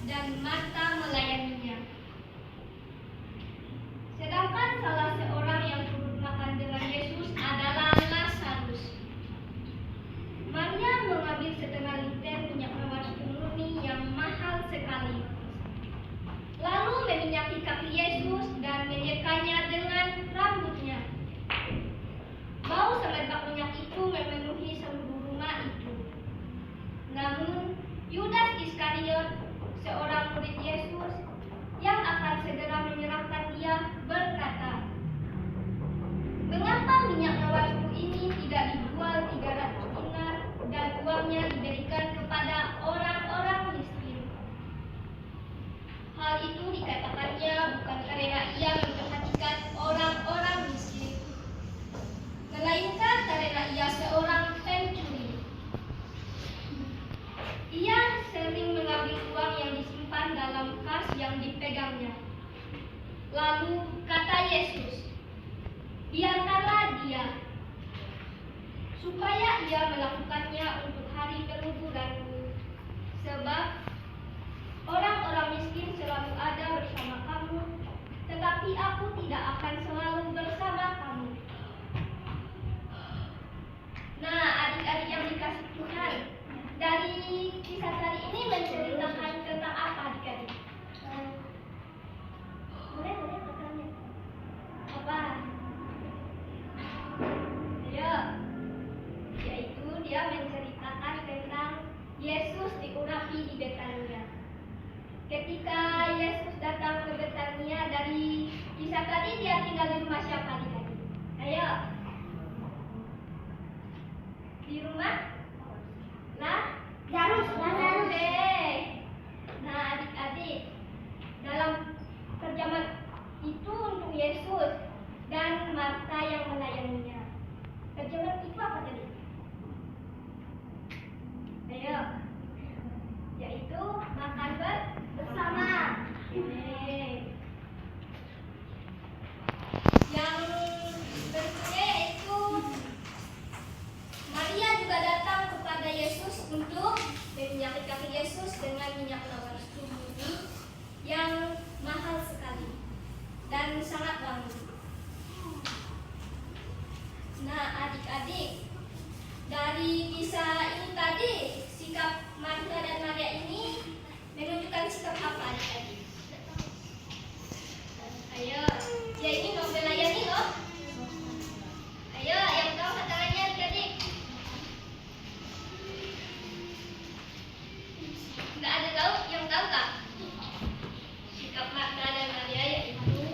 dan Marta melayaninya. Sedangkan salah seorang yang turut makan dengan Yesus adalah Lazarus. Maria mengambil setengah liter minyak mawar murni yang mahal sekali, lalu meminyaki kaki Yesus dan menyekanya dengan rambutnya. Bau semerbak minyak itu memenuhi seluruh rumah itu. Namun Yudas Iskariot, seorang murid Yesus yang akan segera menyerahkan Dia, berkata, "Mengapa minyak mawarku ini tidak dijual 300 dinar dan uangnya diberikan kepada orang-orang miskin?" Hal itu dikatakannya bukan karena Ia memperhatikan orang-orang miskin, melainkan karena Ia seorang pencuri. Ia sering mengambil uang yang disimpan dalam kas yang dipegangnya. Lalu kata Yesus, "Biarkanlah dia, supaya ia melakukannya untuk hari penguburanku. Sebab orang-orang miskin selalu ada bersama kamu, tetapi aku tidak akan selalu bersama kamu." Nah, adik-adik yang dikasih Tuhan, dari kisah tadi ini menceritakan tentang apa, adik-adik? Boleh bertanya? Apa? Ayo. Yaitu dia menceritakan tentang Yesus diurapi di Betania. Ketika Yesus datang ke Betania, dari kisah tadi dia tinggal di rumah siapa, adik-adik? Ayo. Di rumah? Lazarus. Nah, adik-adik, dalam terjemahan itu untuk Yesus dan Marta yang melayaninya. Terjemahan itu apa tadi? Ayo. Yaitu makan bersama. Yang berikutnya yaitu Maria juga datang kepada Yesus untuk meminyaki kaki Yesus dengan minyak mawar murni yang mahal sekali dan sangat wangi. Nah, adik-adik, dari kisah ini tadi, sikap Marta dan Maria ini menunjukkan sikap apa, adik-adik? Ayo, ya ini mau melayani loh. Ayo, yang tahu katanya adik-adik. Nggak ada tahu, yang tahu tak? Sikap Marta dan Maria yaitu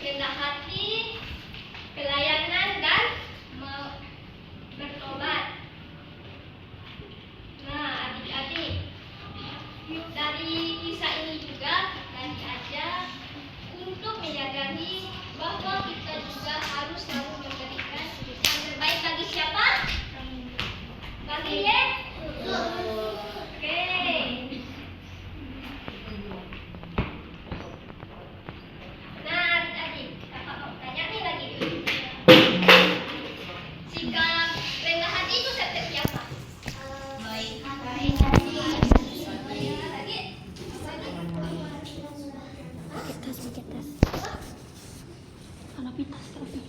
rendah hati, pelayanan, dan bertobat. Nah, adik-adik, dari kisah ini juga kita diajar untuk menyadari bahwa kita juga harus selalu memberikan yang terbaik bagi siapa? Bagi Yesus. Oke. Nah, adik-adik, kakak mau tanya nih lagi. Sikap rendah hati itu seperti apa? Baik hati. Lagi? Pakai tas. Kalau pitas tapi.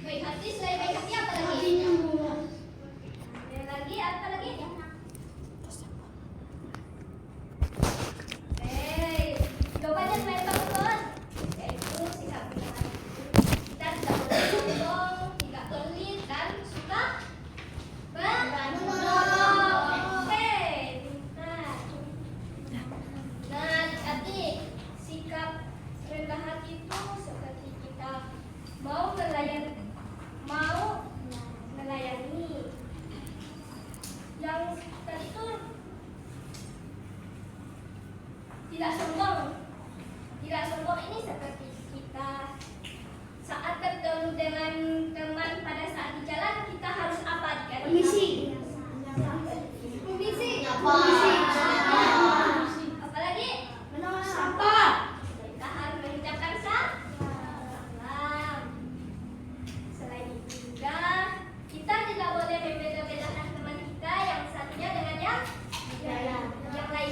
Baik hati, selain baik hati apa lagi? Ada lagi, apa lagi? Jawabannya selain bagus. Yaitu sikap rendah hati. Kita tidak boleh sombong, tidak pelit, dan suka menolong. Oke, pintar. Nah, adik, sikap rendah hati itu seperti kita mau melayani yang tadi itu tidak sombong ini seperti kita saat bertemu dengan teman pada saat di jalan, kita harus apa, adik-adik? Permisi. Apalagi? Menolong sampah. Kita harus mengucapkan salam. Selain itu juga kita tidak boleh membeda-bedakan teman kita yang satunya dengan yang lain.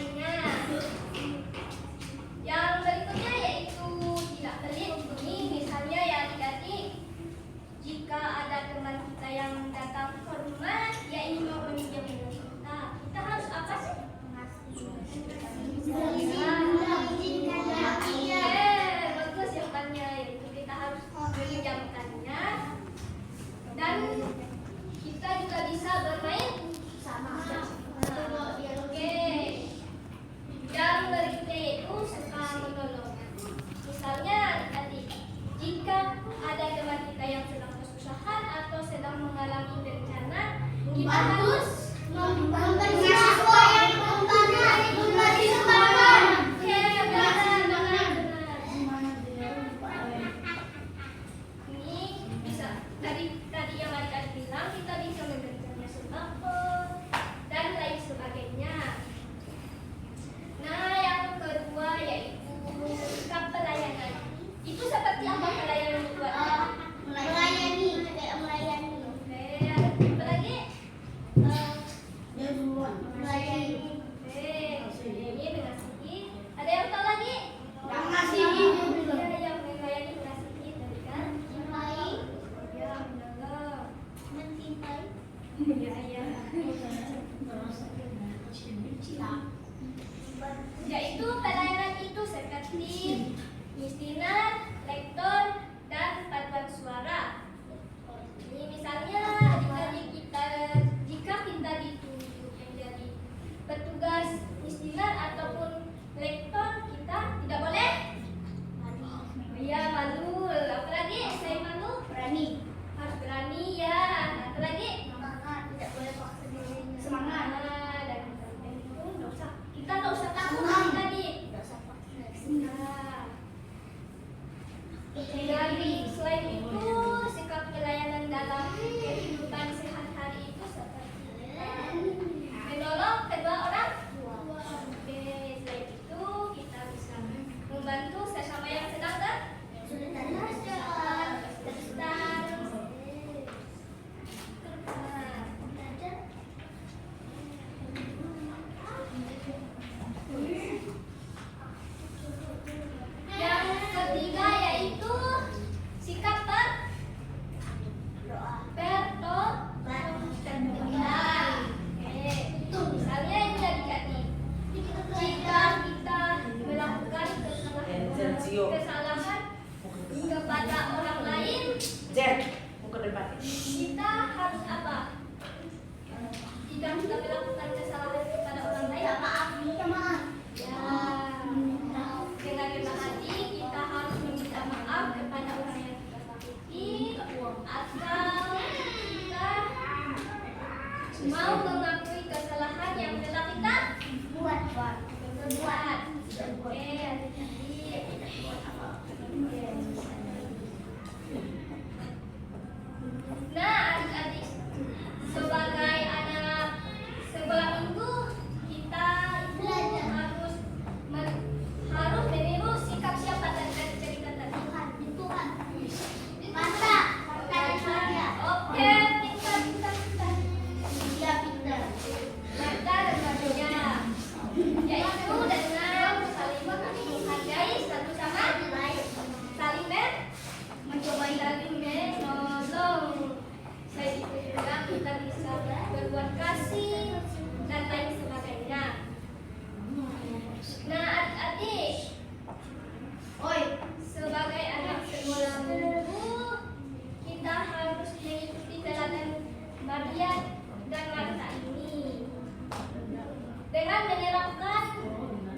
dan menerapkan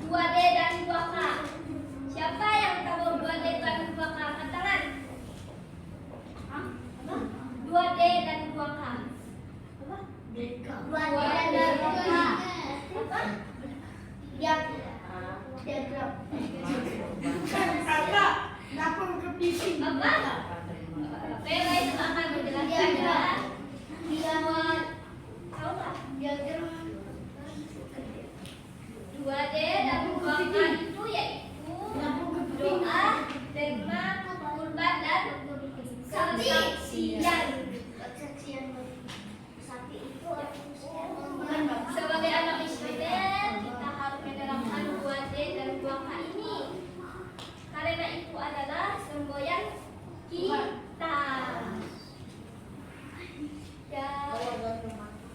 2D dan 2K. Siapa yang tahu 2D dan 2K? Angkat tangan. 2D dan 2K. 2D dan 2K. Apa? Diagram. Kakak, kenapa ke PC? Apa? Oke, baik, saya akan menjelaskan ya. Tahu nggak? Diagram 2D dan 2K itu yaitu doa, dharma, kurban, dan kesaksian. Sebagai anak Israel, kita harus menerapkan 2D dan 2K ini. Karena itu adalah semboyan kita. Ya,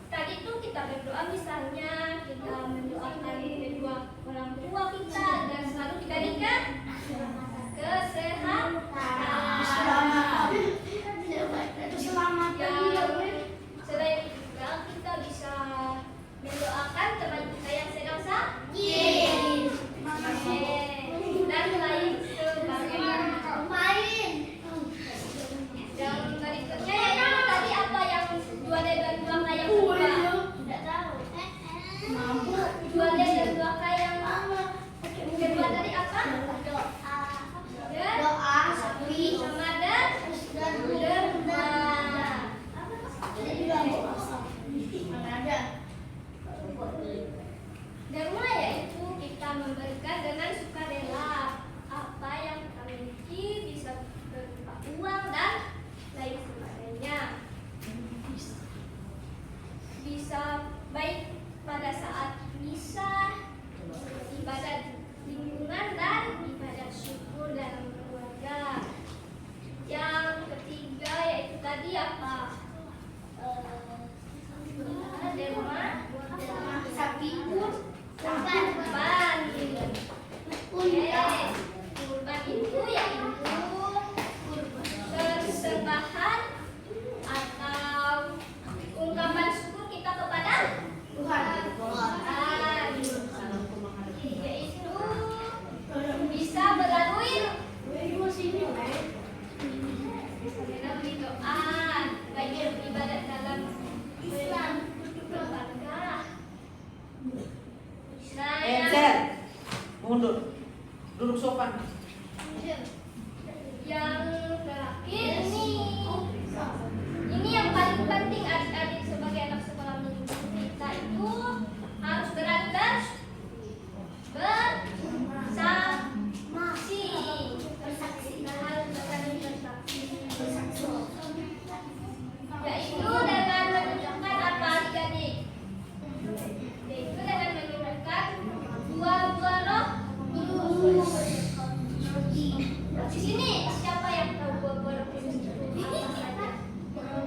tadi itu kita berdoa, misalnya kita mendoakan kedua orang tua kita dan selalu diberikan kesehatan. Selain itu juga kita bisa mendoakan teman kita yang sedang sakit. Dan lain sebagainya. Yang berikutnya yaitu tadi apa yang 2D dan 2K yang kedua? Tidak tahu. 2D dan 2K yang kedua tadi apa? Doa, sama dan derma. Derma yaitu kita memberikan dengan sukarela apa yang kita miliki, bisa berupa uang dan lain sebagainya. Bisa baik pada saat misa, ibadat lingkungan, dan ibadat syukur dalam keluarga. Yang ketiga yaitu tadi apa? Derma, sapi, kurban. Kurban itu yaitu persembahan atau ungkapan syukur kita kepada Tuhan. Yaitu bisa melalui doa, baik ibadat dalam Islam, keluarga. Encer, mundur, duduk sopan. Yang terakhir ini yang paling penting adik-adik sebagai anak sekolah minggu, kita itu harus berani bersaksi, harus berani bersaksi, yaitu dengan menunjukkan apa adik-adik? Yaitu dengan menunjukkan buah-buah roh kudus. Di sini siapa yang tahu buah-buah roh kudus?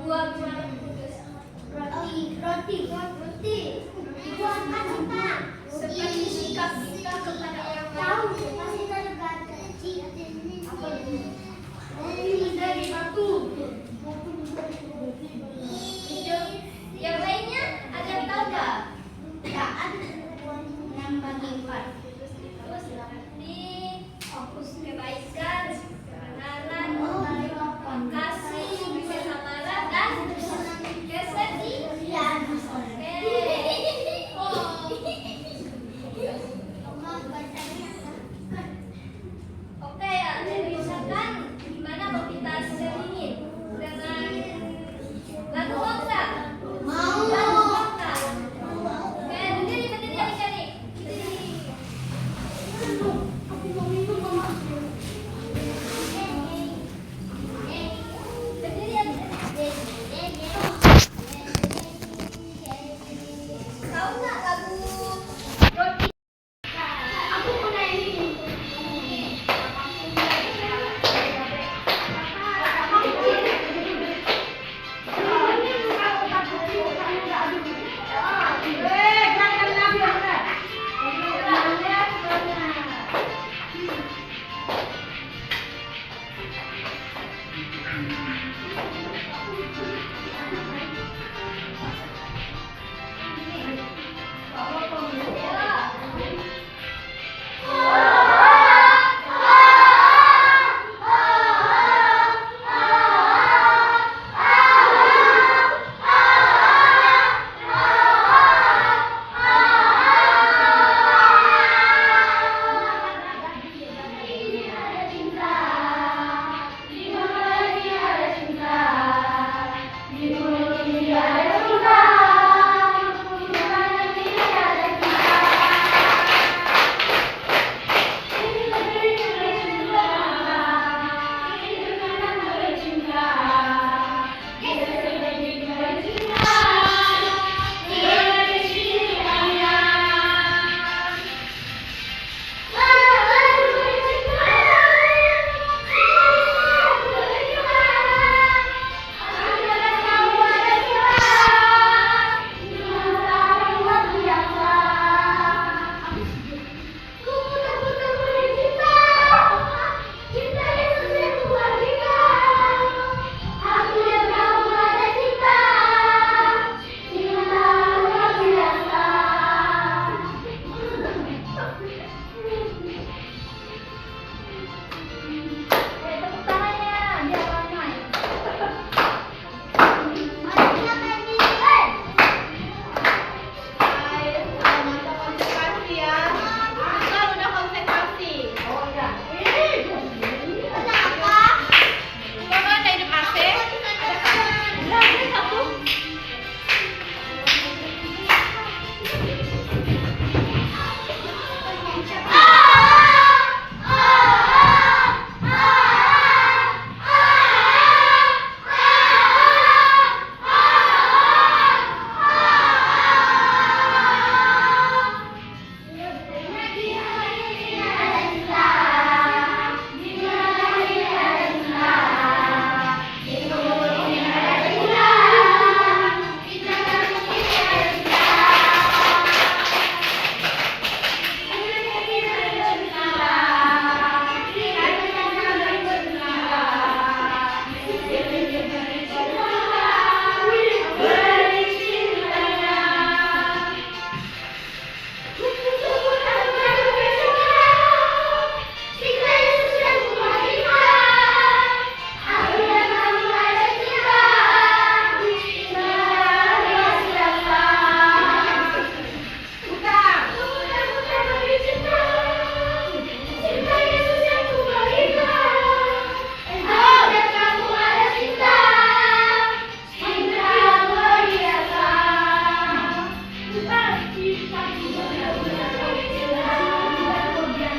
Buah-buah roh kudus. Roti. Seperti sikap kita kepada orang lain. Dari batu. Yang lainnya ada yang tahu nggak? Fokus kebaikan, kebenaran, kasih, kesabaran, dan kesetiaan. Oke ya, jadi misalkan gimana kalau kita seringin dengan lagu bangsa? Mau. Lagu bangsa. Oke, berdiri adik-adik. Baik, adik-adik, kita lanjutkan jalan ya.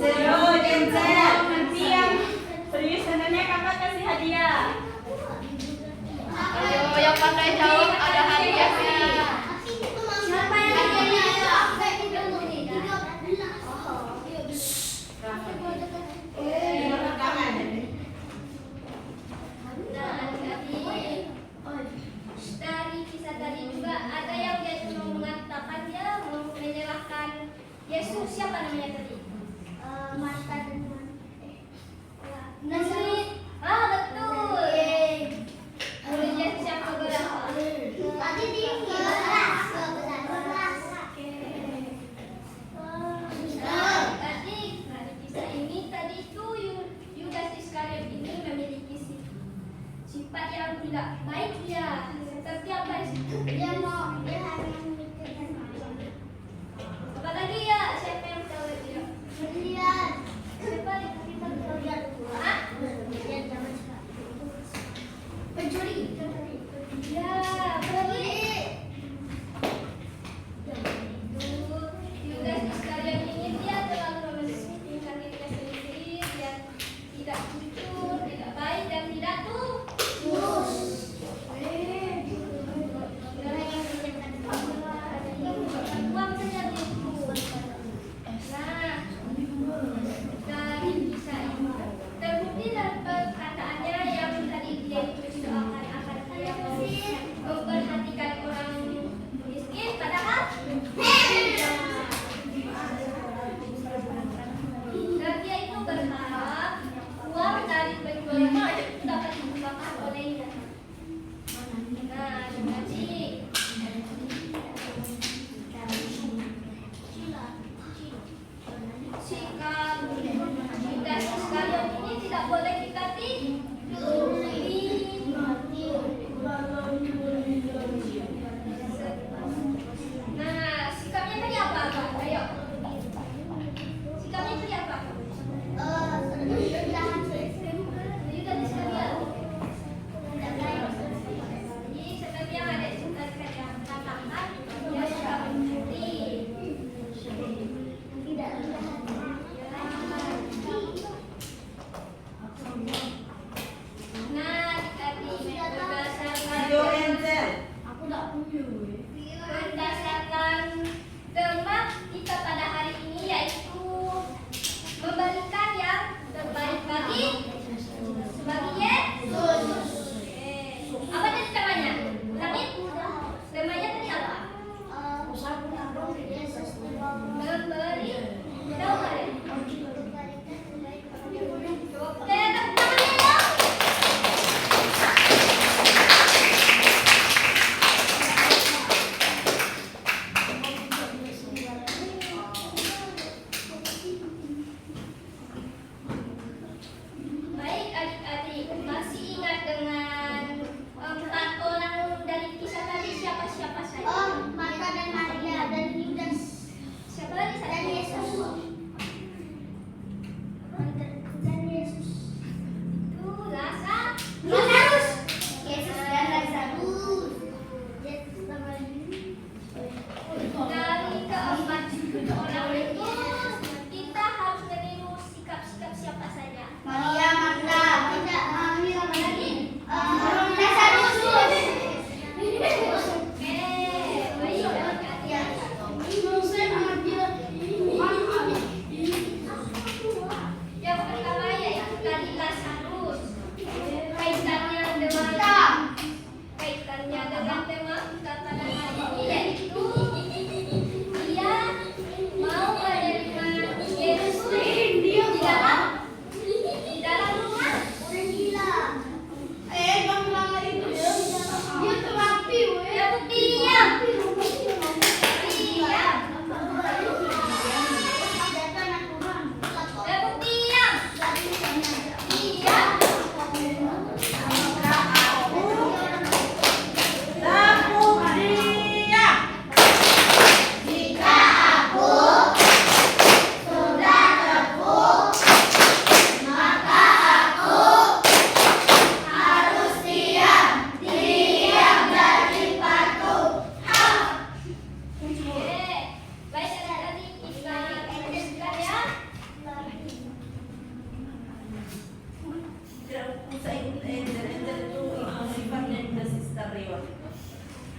Yo, Jensen. Nanti yang serius dandannya kakak kasih hadiah. Ayo, yang pandai jawab ada hadiahnya. Siapa yang hadiahnya? Nah, adik-adik, dari kisah tadi juga ada yang dia cuma mengatakan dia mau menyerahkan Yesus. Siapa namanya tadi? Marta dan Nasri. Ah, betul. Boleh Yesus yang keberapa? Tadi di kelas 11. Adik, dari kisah ini tadi itu Yudas Iskariot ini memiliki sifat yang tidak baik ya. Seperti apa itu? Dia hanya memikirkan apa lagi ya? Siapa yang tahu dia? Berlian. Siapa yang kita lihat? Hah? Berlian zaman sekarang. Pencuri. Ya, pencuri. Yudas Iskariot ini dia terlalu mementingkan dirinya sendiri. Dia tidak jujur, tidak baik dan tidak tulus.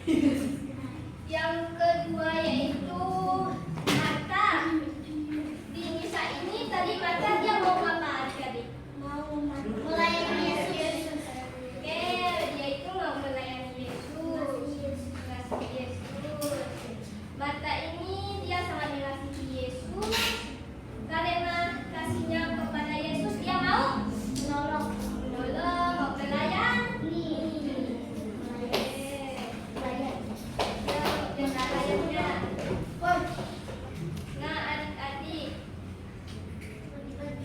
Yang kedua yaitu Marta. Di kisah ini tadi Marta dia mau apa adik-adik? Melayani Yesus. Oke, dia itu mau melayani Yesus. Mengasihi Yesus. Marta ini dia sangat mengasihi Yesus. Karena kasihnya kepada Yesus, dia mau menolong, mau melayani. Nah, adik-adik,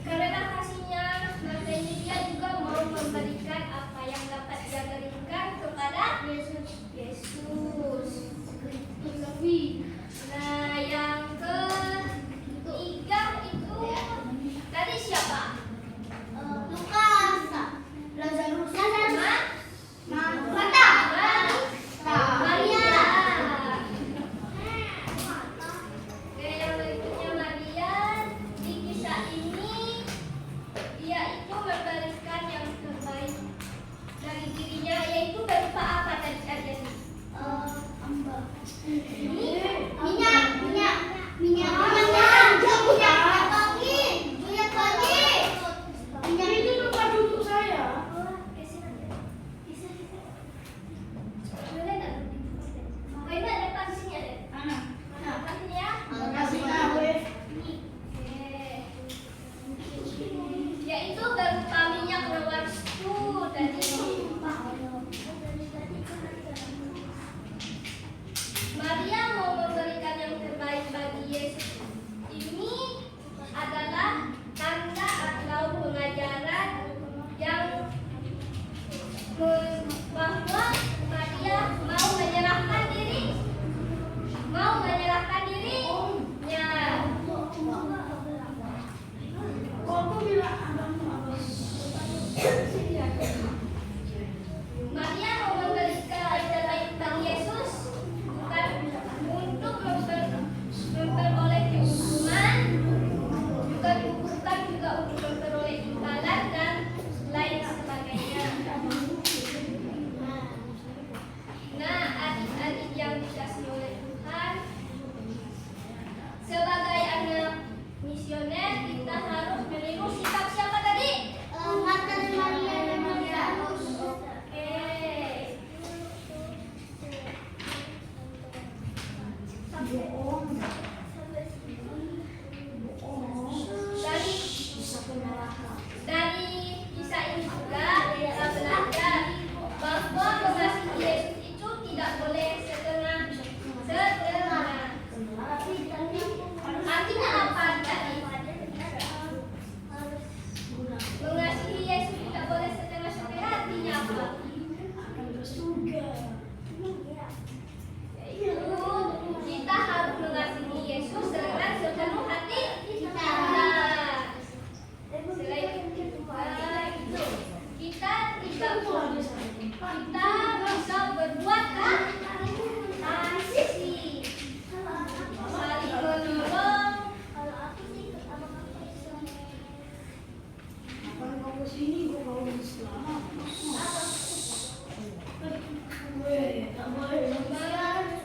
karena kasihnya Marta ini dia juga mau memberikan apa yang dapat dia berikan kepada Yesus. Nah, yang ketiga itu tadi siapa? Lukas. Lazarus. Marta. Maria. Oke, yang berikutnya Maria. Di kisah ini dia itu memberikan yang terbaik dari dirinya, yaitu berupa apa tadi adik? Yaitu berupa minyak mawar itu tadi. Maria mau memberikan yang terbaik bagi Yesus. Ini adalah tanda atau pengajaran yang bahwa Maria mau menyerahkan dirinya. Maria mau memberikan yang terbaik bagi Yesus, bukan untuk memperoleh keuntungan, bukan juga untuk memperoleh imbalan dan lain sebagainya. Nah, adik-adik yang dikasihi oleh Tuhan, sebagai anak misioner kita harus meniru sikap siapa tadi? Marta dan Maria dan Lazarus. Oke. Dari kisah ini juga kita belajar bahwa mengasihi Yesus itu tidak boleh setengah. Artinya apa tadi? Mengasihi Yesus tidak boleh setengah-setengah, artinya apa? Yaitu kita harus mengasihi Yesus dengan sepenuh hati kita. Selain itu, kita bisa berbuat kasih, saling menolong.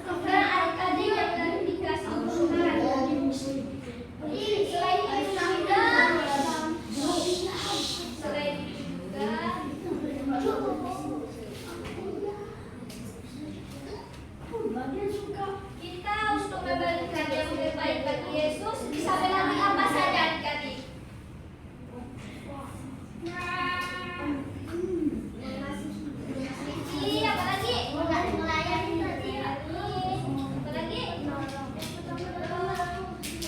Karena adik-adik yang telah dikasih Tuhan. Selain itu juga kita untuk memberikan yang terbaik bagi Yesus bisa melalui apa saja adik-adik? Apa lagi? Melayani. Apalagi?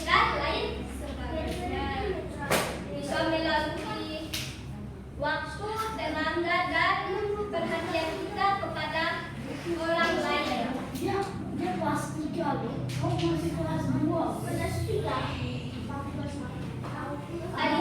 Dan lain sebagainya. Bisa melalui waktu, tenaga, dan perhatian kita kepada orang lain. Dia kelas 3 loh. Kamu masih kelas 2. Kelas 3. Ada